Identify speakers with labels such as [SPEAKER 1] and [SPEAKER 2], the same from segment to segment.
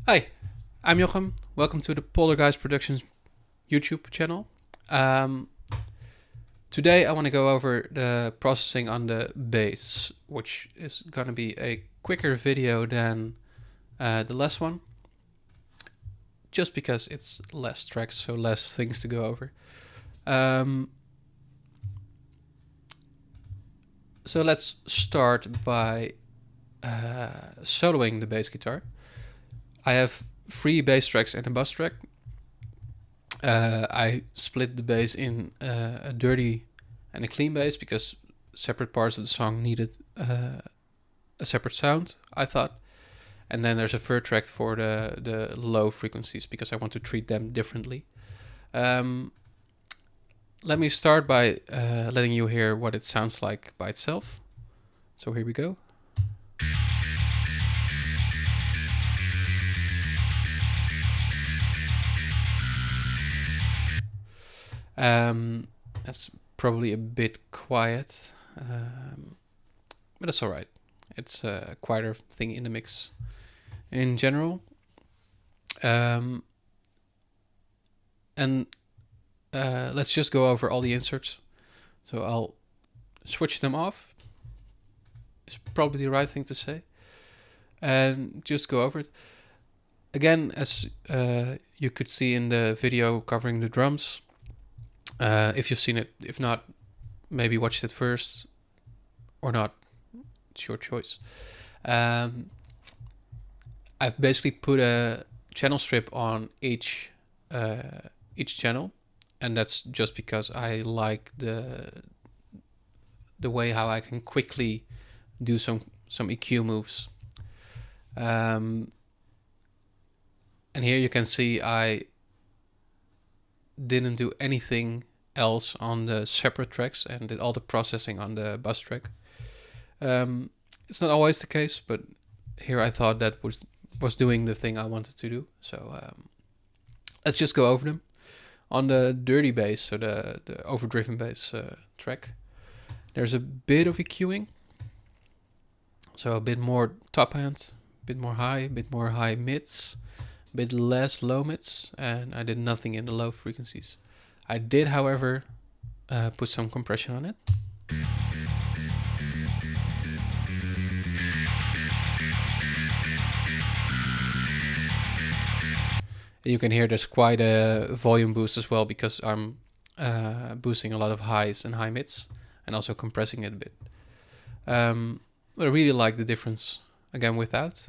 [SPEAKER 1] Hi, I'm Jochem. Welcome to the Poltergeist Productions YouTube channel. Um, Today I want to go over the processing on the bass, which is going to be a quicker video than the last one, just because it's less tracks, so less things to go over. So let's start by soloing the bass guitar. I have 3 bass tracks and a bass track. I split the bass in a dirty and a clean bass because separate parts of the song needed a separate sound, I thought. And then there's a third track for the low frequencies because I want to treat them differently. Let me start by letting you hear what it sounds like by itself. So here we go. That's probably a bit quiet, but that's alright. It's a quieter thing in the mix in general. And let's just go over all the inserts. So I'll switch them off. It's probably the right thing to say. And just go over it. Again, as you could see in the video covering the drums, if you've seen it. If not, maybe watch it first or not. It's your choice. I've basically put a channel strip on each channel, and that's just because I like the way how I can quickly do some EQ moves. And here you can see I didn't do anything else on the separate tracks and did all the processing on the bass track. It's not always the case, but here I thought that was doing the thing I wanted to do. So let's just go over them. On the dirty bass, so the overdriven bass track, there's a bit of EQing. So a bit more top end, a bit more high mids, a bit less low mids, and I did nothing in the low frequencies. I did, however, put some compression on it. And you can hear there's quite a volume boost as well because I'm boosting a lot of highs and high mids and also compressing it a bit. I really like the difference again without.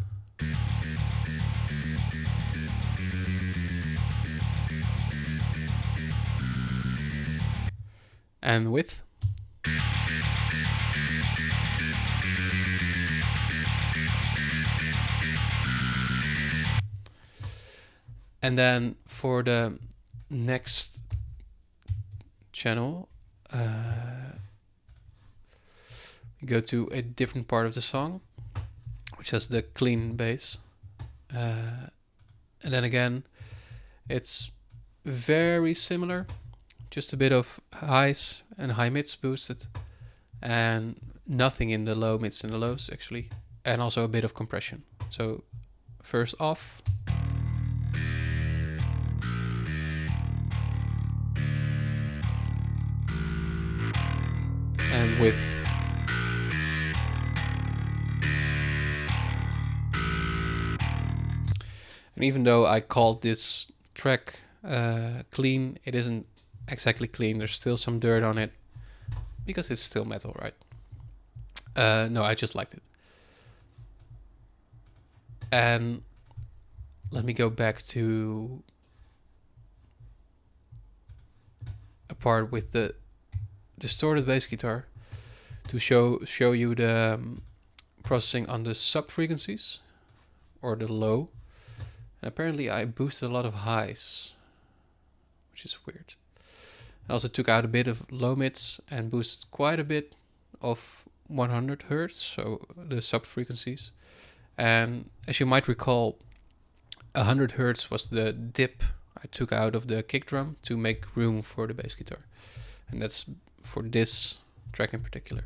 [SPEAKER 1] And with. And then for the next channel, we go to a different part of the song, which has the clean bass. And then again, it's very similar, just a bit of highs and high mids boosted, and nothing in the low mids and the lows actually, and also a bit of compression. So first off. And with. And even though I called this track clean, it isn't exactly clean. There's still some dirt on it because it's still metal, right? No, I just liked it. And let me go back to a part with the distorted bass guitar to show you the processing on the sub frequencies or the low. And apparently I boosted a lot of highs, which is weird. I also took out a bit of low mids and boosted quite a bit of 100 hertz, so the sub frequencies. And as you might recall, 100 hertz was the dip I took out of the kick drum to make room for the bass guitar. And that's for this track in particular.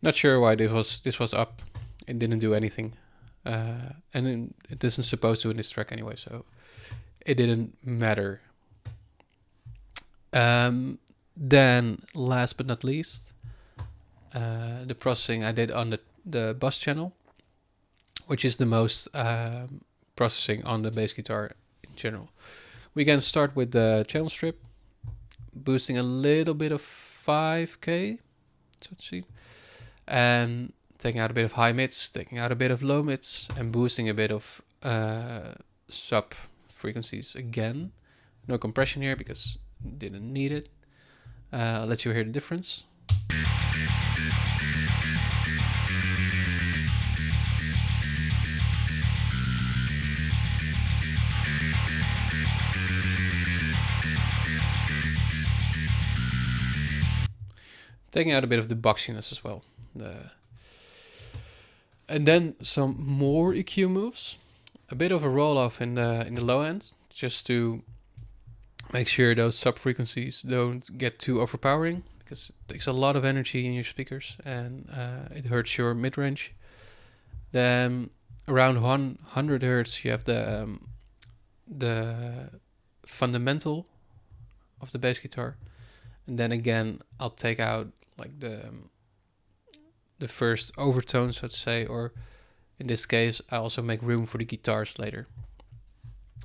[SPEAKER 1] Not sure why this was up. It didn't do anything, and it isn't supposed to in this track anyway, so it didn't matter. Then, last but not least, the processing I did on the bus channel, which is the most processing on the bass guitar in general. We can start with the channel strip, boosting a little bit of 5K, so let's see, and taking out a bit of high mids, taking out a bit of low mids, and boosting a bit of sub frequencies again. No compression here because didn't need it. I'll let you hear the difference. Taking out a bit of the boxiness as well. And then some more EQ moves. A bit of a roll off in the low end, just to make sure those sub frequencies don't get too overpowering, because it takes a lot of energy in your speakers and it hurts your mid range. Then around 100 hertz, you have the fundamental of the bass guitar, and then again I'll take out like the first overtones, let's say, or in this case I also make room for the guitars later.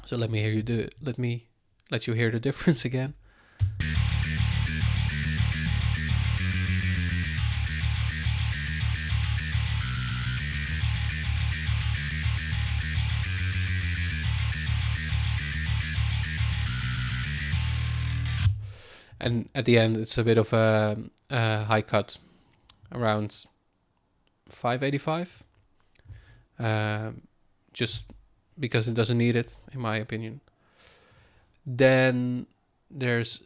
[SPEAKER 1] So let me let you hear the difference again. And at the end, it's a bit of a high cut, around 585, just because it doesn't need it, in my opinion. Then there's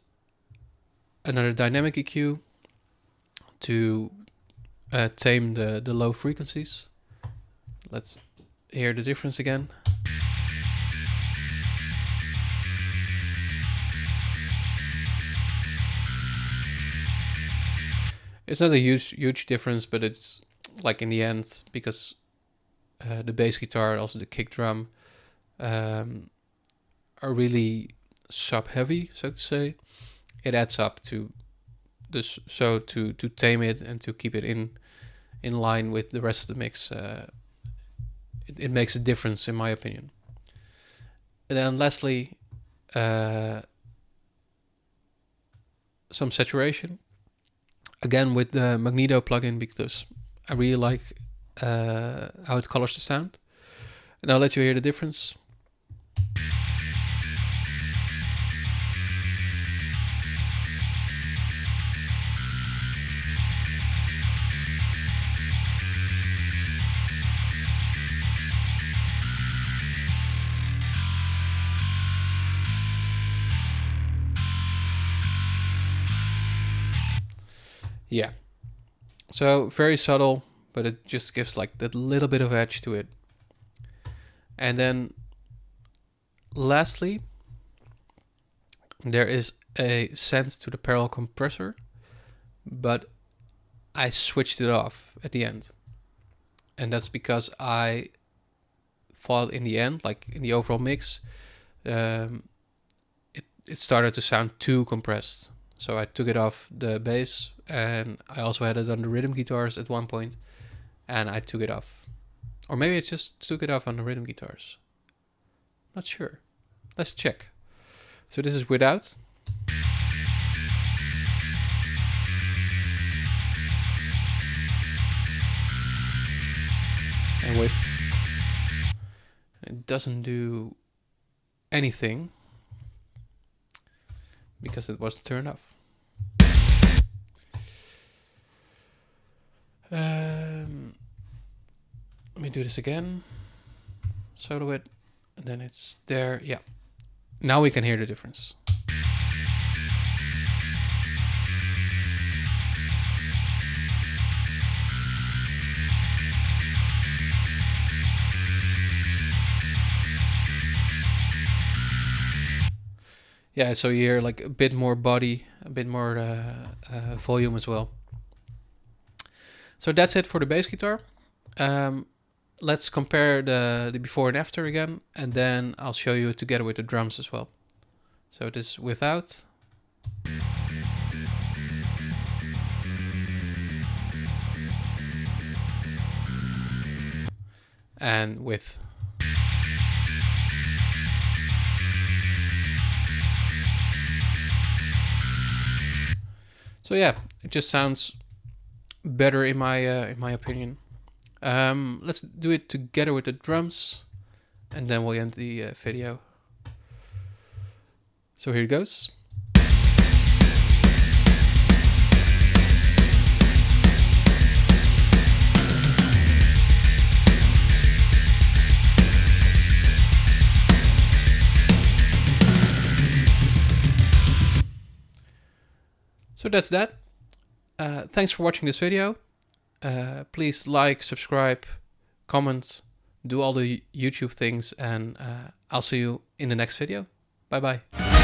[SPEAKER 1] another dynamic EQ to tame the low frequencies. Let's hear the difference again. It's not a huge difference, but it's like in the end, because the bass guitar and also the kick drum are really sub heavy, so to say. It adds up to this, so to tame it and to keep it in line with the rest of the mix, it makes a difference, in my opinion. And then lastly, some saturation. Again with the Magneto plugin, because I really like how it colors the sound. And I'll let you hear the difference. Yeah, so very subtle, but it just gives like that little bit of edge to it. And then lastly, there is a sense to the parallel compressor, but I switched it off at the end. And that's because I thought in the end, like in the overall mix, it started to sound too compressed. So I took it off the bass, and I also had it on the rhythm guitars at one point, and I took it off. Or maybe I just took it off on the rhythm guitars. Not sure. Let's check. So this is without. And with. It doesn't do anything because it was turned off. Let me do this again. Solo it, and then it's there. Yeah. Now we can hear the difference. Yeah, so you hear like a bit more body, a bit more volume as well. So that's it for the bass guitar. Let's compare the before and after again, and then I'll show you together with the drums as well. So this without. And with. So yeah, it just sounds better in my opinion. Let's do it together with the drums, and then we'll end the video. So here it goes. So that's that. Thanks for watching this video. Please like, subscribe, comment, do all the YouTube things, and I'll see you in the next video. Bye bye.